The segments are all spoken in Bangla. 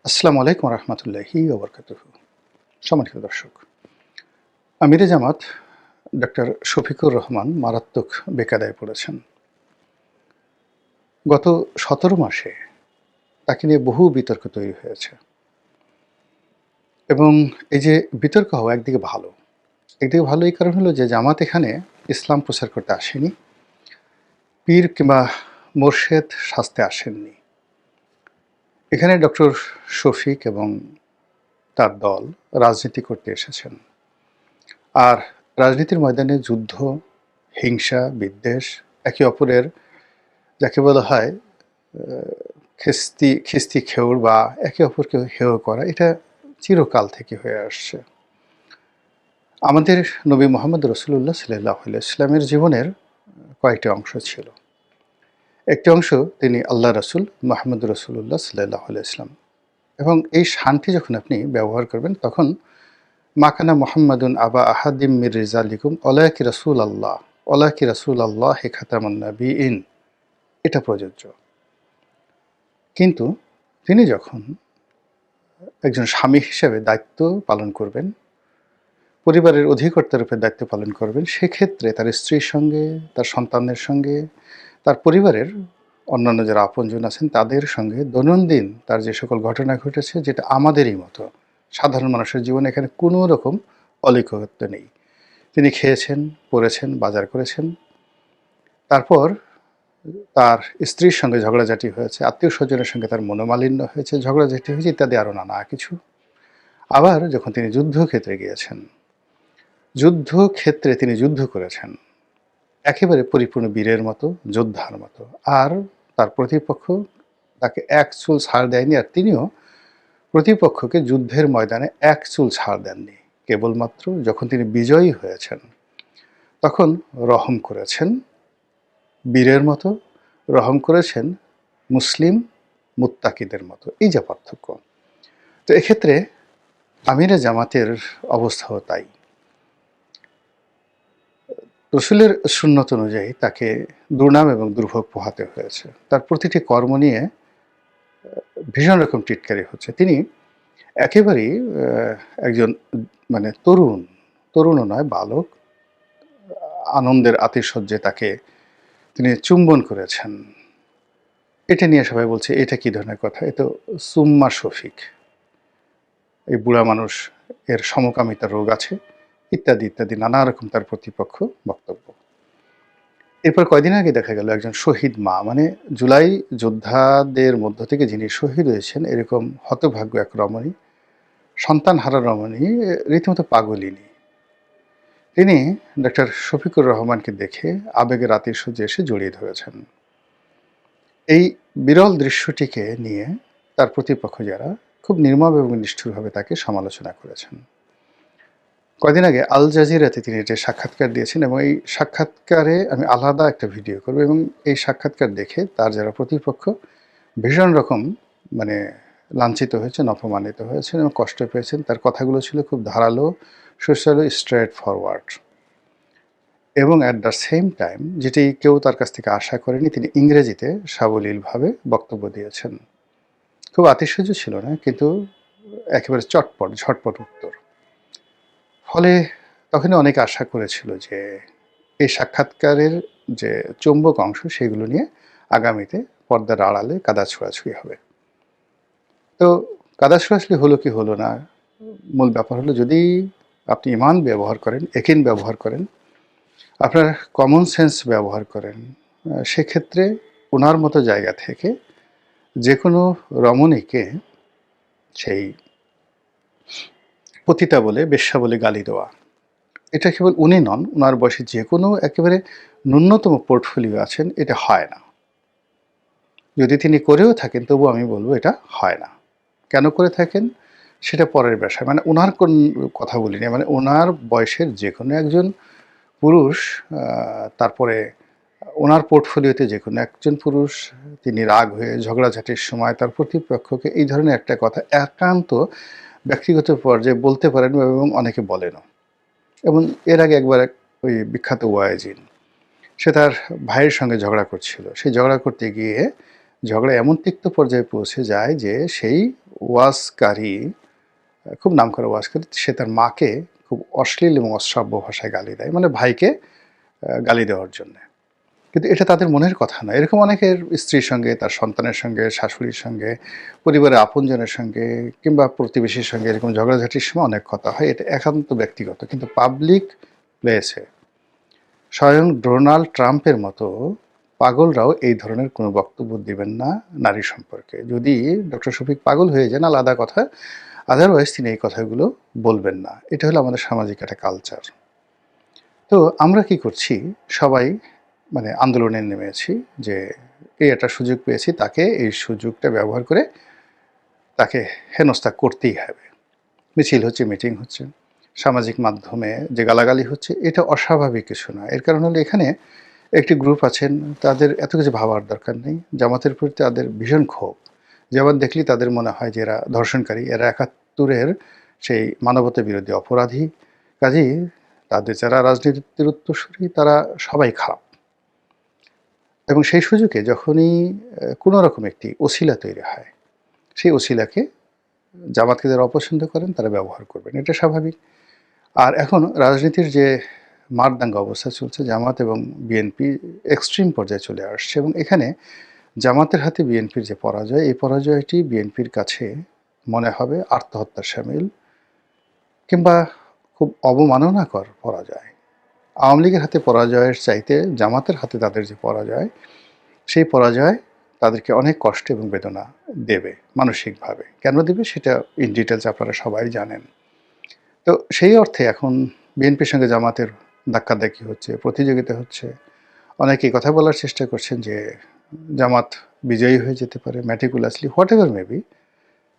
আসসালামু আলাইকুম রহমতুল্লাহি ওবরকাতুহু। সম্মানিত দর্শক, আমিরে জামাত ডক্টর শফিকুর রহমান মারাত্মক বেকায়দায় পড়েছেন। গত ১৭ মাসে তাকে নিয়ে বহু বিতর্ক তৈরি হয়েছে এবং এই যে বিতর্ক হওয়া একদিকে ভালো। একদিকে ভালো এই কারণ হলো যে জামাত এখানে ইসলাম প্রচার করতে আসেনি, পীর কিংবা মোর্শেদ সাজতে আসেননি। এখানে ডক্টর শফিক এবং তার দল রাজনীতি করতে এসেছেন। আর রাজনীতির ময়দানে যুদ্ধ, হিংসা, বিদ্বেষ, একে অপরের যাকে বলা হয় খিস্তি খেউড় বা একে অপরকে হেয় করা, এটা চিরকাল থেকে হয়ে আসছে। আমাদের নবী মোহাম্মদ রসুল্লাহ সাল্লাল্লাহু আলাইহি ওয়াসাল্লামের জীবনের কয়েকটি অংশ ছিল। একটি অংশ তিনি আল্লাহ রসুল মোহাম্মদ রসুল্লাহ সাল্লাল্লাহু আলাইহি ওয়াসাল্লাম, এবং এই শানটি যখন আপনি ব্যবহার করবেন তখন মাকানা মোহাম্মদুন আবা আহাদিম মির রিজালিকুম ওলাকি রসুল আল্লাহ, ওলাকি রসুল আল্লাহ হে খাতামুন নবিয়িন, এটা প্রযোজ্য। কিন্তু তিনি যখন একজন স্বামী হিসেবে দায়িত্ব পালন করবেন, পরিবারের অধিকর্তার রূপে দায়িত্ব পালন করবেন, সেক্ষেত্রে তার স্ত্রীর সঙ্গে, তার সন্তানদের সঙ্গে, তার পরিবারের অন্যান্য যারা আপনজন আছেন তাদের সঙ্গে দৈনন্দিন তার যে সকল ঘটনা ঘটেছে, যেটা আমাদেরই মতো সাধারণ মানুষের জীবনে, এখানে কোনো রকম অলৌকিকত্ব নেই। তিনি খেয়েছেন, পরেছেন, বাজার করেছেন, তারপর তার স্ত্রীর সঙ্গে ঝগড়াঝাটি হয়েছে, আত্মীয় স্বজনের সঙ্গে তার মনোমালিন্য হয়েছে, ঝগড়াঝাটি হয়েছে, ইত্যাদি আরও নানা কিছু। আবার যখন তিনি যুদ্ধক্ষেত্রে গিয়েছেন, যুদ্ধক্ষেত্রে তিনি যুদ্ধ করেছেন একেবারে পরিপূর্ণ বীরের মতো, যোদ্ধার মতো। আর তার প্রতিপক্ষ তাকে এক চুল ছাড় দেয়নি, আর তিনিও প্রতিপক্ষকে যুদ্ধের ময়দানে এক চুল ছাড় দেননি। কেবলমাত্র যখন তিনি বিজয়ী হয়েছেন তখন রহম করেছেন বীরের মতো, রহম করেছেন মুসলিম মুত্তাকিদের মতো। এই যে পার্থক্য। তো এক্ষেত্রে আমিরে জামাতের অবস্থাও তাই। রসুলের সুন্নত অনুযায়ী তাকে দুর্নাম এবং দুর্ভোগ পোহাতে হয়েছে। তার প্রতিটি কর্ম নিয়ে ভীষণ রকম টিটকারি হচ্ছে। তিনি একেবারেই একজন মানে তরুণও নয়, বালক। আনন্দের আতিশয্যে তাকে তিনি চুম্বন করেছেন। এটা নিয়ে সবাই বলছে এটা কী ধরনের কথা, এ তো সুম্মা শফিক, এই বুড়া মানুষ, এর সমকামিতার রোগ আছে, ইত্যাদি ইত্যাদি নানা রকম তার প্রতিপক্ষ বক্তব্য। এরপর কয়দিন আগে দেখা গেল একজন শহীদ মা, মানে জুলাই যোদ্ধাদের মধ্য থেকে যিনি শহীদ হয়েছেন, এরকম হতভাগ্য এক রমণী, সন্তানহারা রমণী, রীতিমতো পাগলিনী, তিনি ডক্টর শফিকুর রহমানকে দেখে আবেগের আতিশয্যে এসে জড়িয়ে ধরেছেন। এই বিরল দৃশ্যটিকে নিয়ে তার প্রতিপক্ষ যারা খুব নির্মম এবং নিষ্ঠুরভাবে তাকে সমালোচনা করেছেন। কয়দিন আগে আল জাজিরাতে তিনি যে সাক্ষাৎকার দিয়েছেন, এবং এই সাক্ষাৎকারে আমি আলাদা একটা ভিডিও করব, এবং এই সাক্ষাৎকার দেখে তার যারা প্রতিপক্ষ ভীষণ রকম মানে লাঞ্ছিত হয়েছেন, অপমানিত হয়েছেন এবং কষ্ট পেয়েছেন। তার কথাগুলো ছিল খুব ধারালো, সুস্বাদু, স্ট্রেট ফরওয়ার্ড, এবং অ্যাট দ্য সেম টাইম যেটি কেউ তার কাছ থেকে আশা করেনি, তিনি ইংরেজিতে সাবলীলভাবে বক্তব্য দিয়েছেন। খুব আতিশয্য ছিল না, কিন্তু একেবারে ঝটপট উত্তর। ফলে তখনই অনেকে আশা করেছিল যে এই সাক্ষাৎকারের যে চুম্বক অংশ, সেগুলো নিয়ে আগামীতে পর্দার আড়ালে কাদা ছোঁড়াছুঁড়ি হবে। তো কাদা ছোঁড়াছুঁড়ি হলো কি হলো না, মূল ব্যাপার হলো যদি আপনি ঈমান ব্যবহার করেন, ইয়াকিন ব্যবহার করেন, আপনার কমন সেন্স ব্যবহার করেন, সেক্ষেত্রে ওনার মতো জায়গা থেকে যে কোনো রমণীকে সেই পতিতা বলে, বেশ্যা বলে গালি দেওয়া, এটা কেবল উনি নন, ওনার বয়সে যে কোনো একেবারে ন্যূনতম পোর্টফোলিও আছেন, এটা হয় না। যদি তিনি করেও থাকেন তবু আমি বলবো এটা হয় না। কেন করে থাকেন সেটা পরের বিষয়, মানে ওনার কোন কথা বলিনি, মানে ওনার বয়সের যে কোনো একজন পুরুষ, তারপরে ওনার পোর্টফোলিওতে যে কোনো একজন পুরুষ, তিনি রাগ হয়ে ঝগড়াঝাটির সময় তার প্রতিপক্ষকে এই ধরনের একটা কথা একান্ত ব্যক্তিগত পর্যায়ে বলতে পারেন, এবং অনেকে বলেনও। এবং এর আগে একবার ওই বিখ্যাত ওয়াইজিন, সে তার ভাইয়ের সঙ্গে ঝগড়া করছিল। সেই ঝগড়া করতে গিয়ে ঝগড়া এমন তিক্ত পর্যায়ে পৌঁছে যায় যে সেই ওয়াজকারী, খুব নামকরা ওয়াজকারী, সে তার মাকে খুব অশ্লীল এবং অশ্রাব্য ভাষায় গালি দেয়, মানে ভাইকে গালি দেওয়ার জন্যে। কিন্তু এটা তাদের মনের কথা না। এরকম অনেকের স্ত্রীর সঙ্গে, তার সন্তানের সঙ্গে, শাশুড়ির সঙ্গে, পরিবারের আপনজনের সঙ্গে কিংবা প্রতিবেশীর সঙ্গে এরকম ঝগড়াঝাটির সময় অনেক কথা হয়। এটা একান্ত ব্যক্তিগত। কিন্তু পাবলিক প্লেসে স্বয়ং ডোনাল্ড ট্রাম্পের মতো পাগলরাও এই ধরনের কোনো বক্তব্য দিবেন না নারী সম্পর্কে। যদি ডক্টর শফিক পাগল হয়ে যান আলাদা কথা, আদারওয়াইজ তিনি এই কথাগুলো বলবেন না। এটা হলো আমাদের সামাজিক একটা কালচার। তো আমরা কি করছি, সবাই মানে আন্দোলনে নেমেছি যে এই একটা সুযোগ পেয়েছি, তাকে এই সুযোগটা ব্যবহার করে তাকে হেনস্থা করতেই হবে। মিছিল হচ্ছে, মিটিং হচ্ছে, সামাজিক মাধ্যমে যে গালাগালি হচ্ছে, এটা অস্বাভাবিক কিছু না। এর কারণ হলো এখানে একটি গ্রুপ আছেন, তাদের এত কিছু ভাবার দরকার নেই। জামাতের প্রতি তাদের ভীষণ ক্ষোভ। জামাত দেখলেই তাদের মনে হয় যে এরা ধর্ষণকারী, এরা ৭১-এর সেই মানবতা বিরোধী অপরাধী। কাজেই তাদের যারা রাজনীতির উত্তরসূরি তারা সবাই খারাপ। এবং সেই সুযোগে যখনই কোনো রকম একটি ওসিলা তৈরি হয়, সেই ওসিলাকে জামাতকে যারা অপছন্দ করেন তারা ব্যবহার করবেন। এটা স্বাভাবিক। আর এখন রাজনীতির যে মারদাঙ্গা অবস্থা চলছে, জামাত এবং বিএনপি এক্সট্রিম পর্যায়ে চলে আসছে এবং এখানে জামাতের হাতে বিএনপির যে পরাজয়, এই পরাজয়টি বিএনপির কাছে মনে হবে আত্মহত্যার শামিল কিংবা খুব অবমাননাকর পরাজয়। আওয়ামী লীগের হাতে পরাজয়ের চাইতে জামাতের হাতে তাদের যে পরাজয়, সেই পরাজয় তাদেরকে অনেক কষ্ট এবং বেদনা দেবে মানসিকভাবে। কেন দেবে সেটা ইন ডিটেলস আপনারা সবাই জানেন। তো সেই অর্থে এখন বিএনপির সঙ্গে জামাতের ধাক্কাধাক্কি হচ্ছে, প্রতিযোগিতা হচ্ছে। অনেকেই কথা বলার চেষ্টা করছেন যে জামাত বিজয়ী হয়ে যেতে পারে ম্যাটিকুলাসলি, হোয়াট এভার মেবি।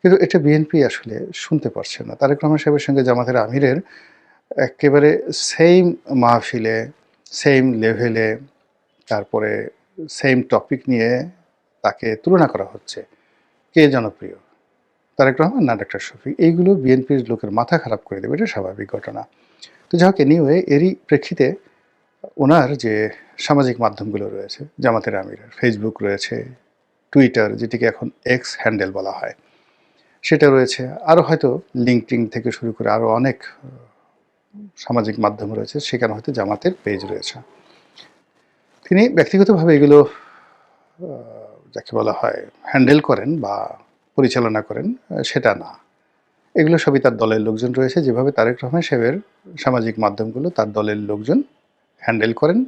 কিন্তু এটা বিএনপি আসলে শুনতে পারছে না। তারেক রহমান সাহেবের সঙ্গে জামাতের আমিরের একেবারে সেইম মাহফিলে, সেইম লেভেলে, তারপরে সেইম টপিক নিয়ে তাকে তুলনা করা হচ্ছে। কে জনপ্রিয়, তারেক রহমান না ডক্টর শফিক? এইগুলো বিএনপির লোকের মাথা খারাপ করে দেবে, এটা স্বাভাবিক ঘটনা। তো যাই হোক, এনিওয়ে এরই প্রেক্ষিতে ওনার যে সামাজিক মাধ্যমগুলো রয়েছে জামাতের আমিরের, ফেসবুক রয়েছে, টুইটার যেটিকে এখন এক্স হ্যান্ডেল বলা হয়, সেটা রয়েছে, আরও হয়তো লিঙ্কডিন থেকে শুরু করে আরও অনেক সামাজিক মাধ্যম রয়েছে, সেখানে হয়তো জামাতের পেজ রয়েছে। তিনি ব্যক্তিগতভাবে এগুলো যাকে বলা হয় হ্যান্ডেল করেন বা পরিচালনা করেন, সেটা না। এগুলো সবই তার দলের লোকজন রয়েছে, যেভাবে তারেক রহমান সাহেবের সামাজিক মাধ্যমগুলো তার দলের লোকজন হ্যান্ডেল করেন।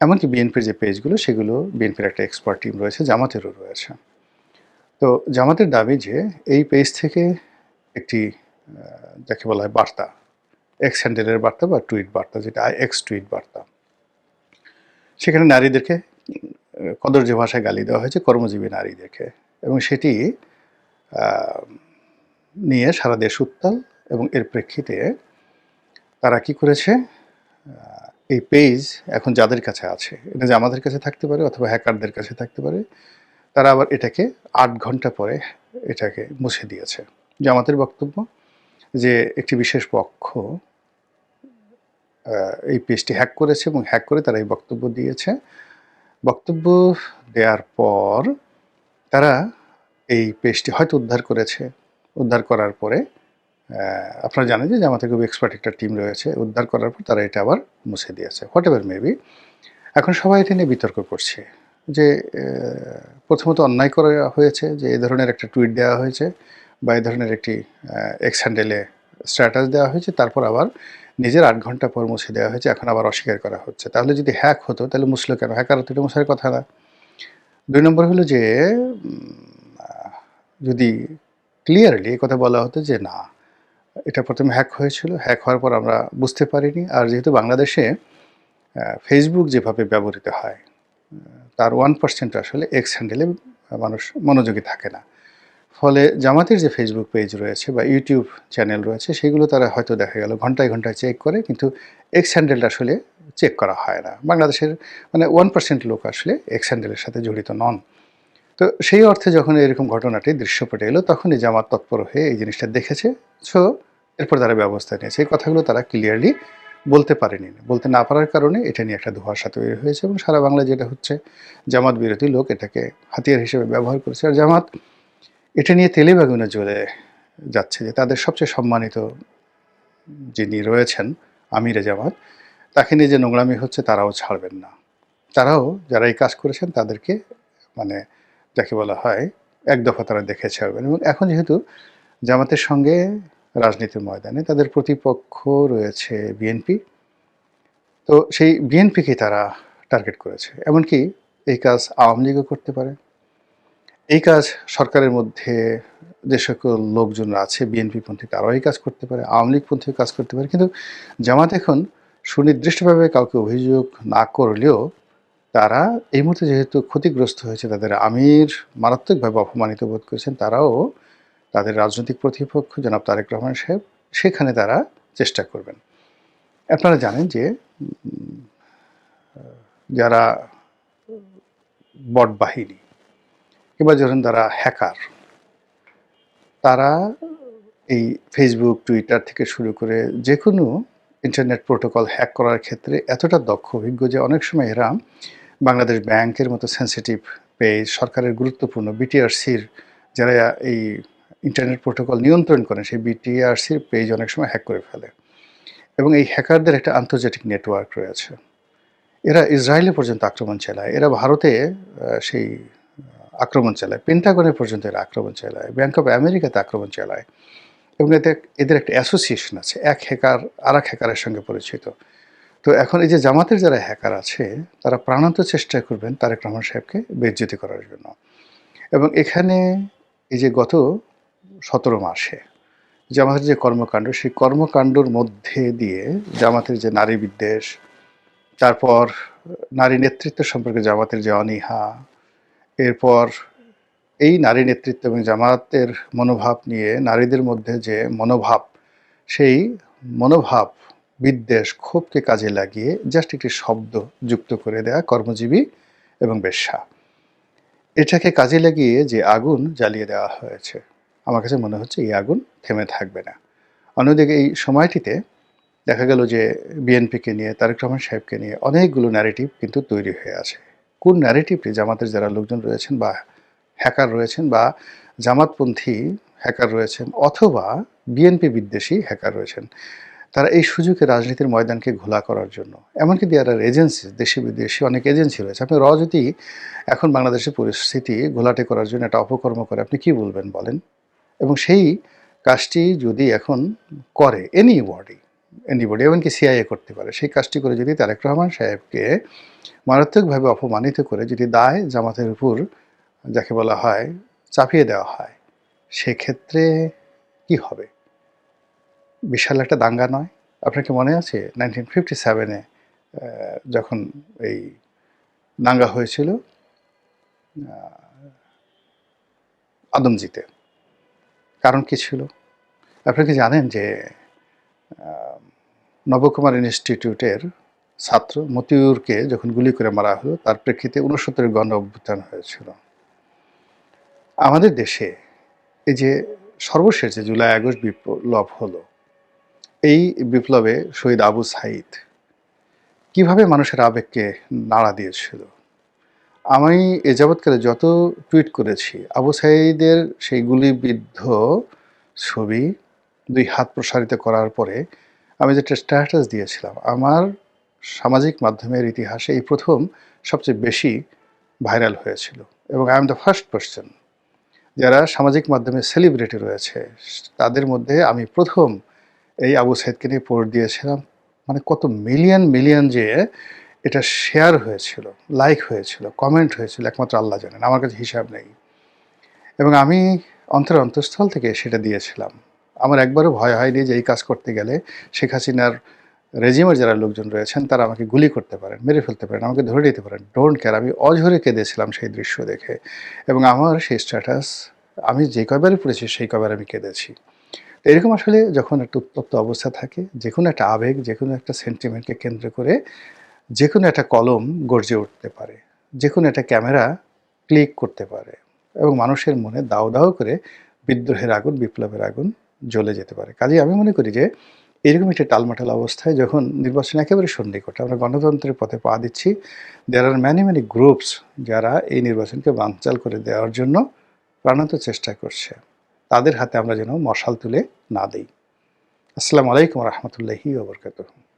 এমনকি বিএনপির যে পেজগুলো, সেগুলো বিএনপির একটা এক্সপার্ট টিম রয়েছে, জামাতেরও রয়েছে। তো জামাতের দাবি যে এই পেজ থেকে একটি যাকে বলা হয় বার্তা, এক্স হ্যান্ডেলের বার্তা বা টুইট বার্তা, যেটা এক্স টুইট বার্তা, সেখানে নারীদেরকে কদর্য ভাষায় গালি দেওয়া হয়েছে, কর্মজীবী নারীদেরকে, এবং সেটি নিয়ে সারা দেশ উত্তাল। এবং এর প্রেক্ষিতে তারা কি করেছে, এই পেজ এখন যাদের কাছে আছে, এটা যে আমাদের কাছে থাকতে পারে অথবা হ্যাকারদের কাছে থাকতে পারে, তারা আবার এটাকে ৮ ঘন্টা পরে এটাকে মুছে দিয়েছে। জামাতের বক্তব্য যে একটি বিশেষ পক্ষ এই পেজটি হ্যাক করেছে এবং হ্যাক করে তারা এই বক্তব্য দিয়েছে। বক্তব্য দেওয়ার পর তারা এই পেজটি হয়তো উদ্ধার করেছে। উদ্ধার করার পরে আপনারা জানেন যে জামাতের খুব এক্সপার্ট একটা টিম রয়েছে, উদ্ধার করার পর তারা এটা আবার মুছে দিয়েছে, হোয়াট এভার মেবি। এখন সবাই এটা নিয়ে বিতর্ক করছে যে প্রথমত অন্যায় করা হয়েছে যে এ ধরনের একটা টুইট দেওয়া হয়েছে বা এ ধরনের একটি এক্স হ্যান্ডেলে স্ট্যাটাস দেওয়া হয়েছে, তারপর আবার নিজের ৮ ঘন্টা পর মুছে দেওয়া হয়েছে, এখন আবার অস্বীকার করা হচ্ছে। তাহলে যদি হ্যাক হতো তাহলে মুছলো কেন? হ্যাকার হতো, এটা মুছার কথা না। ২ নম্বর হলো যে যদি ক্লিয়ারলি এই কথা বলা হতো যে না, এটা প্রথমে হ্যাক হয়েছিল, হ্যাক হওয়ার পর আমরা বুঝতে পারিনি। আর যেহেতু বাংলাদেশে ফেসবুক যেভাবে ব্যবহৃত হয়, তার 1% আসলে এক্স হ্যান্ডেলে মানুষ মনোযোগী থাকে না। ফলে জামাতের যে ফেসবুক পেজ রয়েছে বা ইউটিউব চ্যানেল রয়েছে, সেগুলো তারা হয়তো দেখা গেল ঘন্টায় ঘন্টায় চেক করে, কিন্তু এক্স হ্যান্ডেলটা আসলে চেক করা হয় না। বাংলাদেশের মানে 1% লোক আসলে এক্স হ্যান্ডেলের সাথে জড়িত নন। তো সেই অর্থে যখন এরকম ঘটনাটি দৃশ্যপটে এলো, তখনই জামাত তৎপর হয়ে এই জিনিসটা দেখেছে। সো এরপর তারা ব্যবস্থা নিয়েছে। এই কথাগুলো তারা ক্লিয়ারলি বলতে পারেনি। বলতে না পারার কারণে এটা নিয়ে একটা ধোঁয়াশা তৈরি হয়েছে এবং সারা বাংলায় যেটা হচ্ছে, জামাত বিরোধী লোক এটাকে হাতিয়ার হিসেবে ব্যবহার করেছে। আর জামাত এটা নিয়ে তেলে বেগুনে জ্বলে যাচ্ছে যে তাদের সবচেয়ে সম্মানিত যিনি রয়েছেন আমিরে জামাত, তাকে নিয়ে যে নোংরামি হচ্ছে তারাও ছাড়বেন না। তারাও যারা এই কাজ করেছেন তাদেরকে মানে যাকে বলা হয় এক দফা তারা দেখে ছাড়বেন। এবং এখন যেহেতু জামাতের সঙ্গে রাজনীতির ময়দানে তাদের প্রতিপক্ষ রয়েছে বিএনপি, তো সেই বিএনপিকে তারা টার্গেট করেছে। এমনকি এই কাজ আওয়ামী লীগও করতে পারে, এই কাজ সরকারের মধ্যে যে সকল লোকজন আছে বিএনপিপন্থী তারাও এই কাজ করতে পারে, আওয়ামী লীগপন্থীও কাজ করতে পারে। কিন্তু জামাত এখন সুনির্দিষ্টভাবে কাউকে অভিযোগ না করলেও তারা এই মুহূর্তে যেহেতু ক্ষতিগ্রস্ত হয়েছে, তাদের আমির মারাত্মকভাবে অপমানিত বোধ করেছেন, তারাও তাদের রাজনৈতিক প্রতিপক্ষ জনাব তারেক রহমান সাহেব সেখানে তারা চেষ্টা করবেন। আপনারা জানেন যে যারা বট বাহিনী কিংবা ধরেন যারা হ্যাকার, তারা এই ফেসবুক টুইটার থেকে শুরু করে যে কোনো ইন্টারনেট প্রোটোকল হ্যাক করার ক্ষেত্রে এতটা দক্ষ অভিজ্ঞ যে অনেক সময় এরা বাংলাদেশ ব্যাংকের মতো সেন্সিটিভ পেজ, সরকারের গুরুত্বপূর্ণ বিটিআরসির যারা এই ইন্টারনেট প্রোটোকল নিয়ন্ত্রণ করেন সেই বিটিআরসির পেজ অনেক সময় হ্যাক করে ফেলে। এবং এই হ্যাকারদের একটা আন্তর্জাতিক নেটওয়ার্ক রয়েছে। এরা ইসরায়েলে পর্যন্ত আক্রমণ চালায়, এরা ভারতে সেই আক্রমণ চালায়, পেন্টাগনে পর্যন্ত এরা আক্রমণ চালায়, ব্যাংক অফ আমেরিকাতে আক্রমণ চালায়। এবং এদের একটা অ্যাসোসিয়েশন আছে, এক হ্যাকার আর এক হ্যাকারের সঙ্গে পরিচিত। তো এখন এই যে জামাতের যারা হ্যাকার আছে তারা প্রাণান্ত চেষ্টা করবেন তারেক রহমান সাহেবকে বেইজ্জতি করার জন্য। এবং এখানে এই যে গত 17 মাসে জামাতের যে কর্মকাণ্ড, সেই কর্মকাণ্ডর মধ্যে দিয়ে জামাতের যে নারী বিদ্বেষ, তারপর নারী নেতৃত্ব সম্পর্কে জামাতের যে অনীহা, এরপর এই নারী নেতৃত্ব এবং জামাতের মনোভাব নিয়ে নারীদের মধ্যে যে মনোভাব, সেই মনোভাব বিদ্বেষ ক্ষোভকে কাজে লাগিয়ে জাস্ট একটি শব্দ যুক্ত করে দেয়া কর্মজীবী এবং বেশ্যা, এটাকে কাজে লাগিয়ে যে আগুন জ্বালিয়ে দেওয়া হয়েছে, আমার কাছে মনে হচ্ছে এই আগুন থেমে থাকবে না। অন্যদিকে এই সময়টিতে দেখা গেল যে বিএনপিকে নিয়ে, তারেক রহমান সাহেবকে নিয়ে অনেকগুলো ন্যারেটিভ কিন্তু তৈরি হয়ে আছে। কোন ন্যারেটিভটি জামাতের যারা লোকজন রয়েছেন বা হ্যাকার রয়েছেন বা জামাতপন্থী হ্যাকার রয়েছেন অথবা বিএনপি বিদ্বেষী হ্যাকার রয়েছেন, তারা এই সুযোগে রাজনীতির ময়দানকে ঘোলা করার জন্য, এমনকি দেয়ার এজেন্সি, দেশি বিদেশি অনেক এজেন্সি রয়েছে। আপনি যদি এখন বাংলাদেশের পরিস্থিতি ঘোলাটে করার জন্য একটা অপকর্ম করে আপনি কি বলবেন বলেন? এবং সেই কাজটি যদি এখন করে এনিবডি, এমনকি সিআইএ করতে পারে, সেই কাজটি করে যদি তারেক রহমান সাহেবকে মারাত্মকভাবে অপমানিত করে যদি দায় জামাতের উপর যাকে বলা হয় চাপিয়ে দেওয়া হয়, সেক্ষেত্রে কি হবে? বিশাল একটা দাঙ্গা নয়? আপনার কি মনে আছে 1957-এ যখন এই দাঙ্গা হয়েছিল আদমজীতে? কারণ কি ছিল? আপনি কি জানেন যে নবকুমার ইনস্টিটিউটের ছাত্র মতিউরকে যখন গুলি করে মারা হলো তার প্রেক্ষিতে 69-এর গণ অভ্যুত্থান হয়েছিল। আমাদের দেশে এই যে সর্বশেষ যে জুলাই আগস্ট বিপ্লব হলো, এই বিপ্লবে শহীদ আবু সাঈদ কিভাবে মানুষের আবেগকে নাড়া দিয়েছিল। আমি এ যাবৎকালে যত টুইট করেছি আবু সাঈদের সেই গুলিবিদ্ধ ছবি 2 হাত প্রসারিত করার পরে আমি যেটা স্ট্যাটাস দিয়েছিলাম, আমার সামাজিক মাধ্যমের ইতিহাসে এই প্রথম সবচেয়ে বেশি ভাইরাল হয়েছিল। এবং I am the first person যারা সামাজিক মাধ্যমে সেলিব্রিটি রয়েছে তাদের মধ্যে আমি প্রথম এই আবু সাঈদকে নিয়ে পোস্ট দিয়েছিলাম। মানে কত মিলিয়ন মিলিয়ন যে এটা শেয়ার হয়েছিল, লাইক হয়েছিল, কমেন্ট হয়েছিল একমাত্র আল্লাহ জানেন, আমার কাছে হিসাব নেই। এবং আমি অন্তঃস্থল থেকে সেটা দিয়েছিলাম। আমার একবারও ভয় হয়নি যে এই কাজ করতে গেলে শেখ হাসিনার রেজিমের যারা লোকজন রয়েছেন তারা আমাকে গুলি করতে পারেন, মেরে ফেলতে পারেন, আমাকে ধরে নিতে পারেন। ডোন্ট কেয়ার, আমি অঝরে কেঁদেছিলাম সেই দৃশ্য দেখে। এবং আমার সেই স্ট্যাটাস আমি যে কয়বারই পড়েছি সেই কয়বার আমি কেঁদেছি। এরকম আসলে যখন একটা উত্তপ্ত অবস্থা থাকে, যে কোনো একটা আবেগ, যে কোনো একটা সেন্টিমেন্টকে কেন্দ্র করে যে কোনো একটা কলম গর্জে উঠতে পারে, যে কোনো একটা ক্যামেরা ক্লিক করতে পারে এবং মানুষের মনে দাউ দাউ করে বিদ্রোহের আগুন, বিপ্লবের আগুন জ্বলে যেতে পারে। কাজেই আমি মনে করি যে এরকম একটি টালমাটাল অবস্থায় যখন নির্বাচন একেবারে সন্নিকটে, আমরা গণতন্ত্রের পথে পা দিচ্ছি, দেয়ার আর ম্যানি গ্রুপস যারা এই নির্বাচনকে বানচাল করে দেওয়ার জন্য প্রাণান্ত চেষ্টা করছে, তাদের হাতে আমরা যেন মশাল তুলে না দেই। আসসালামু আলাইকুম ওয়া রাহমাতুল্লাহি ওয়া বারাকাতুহু।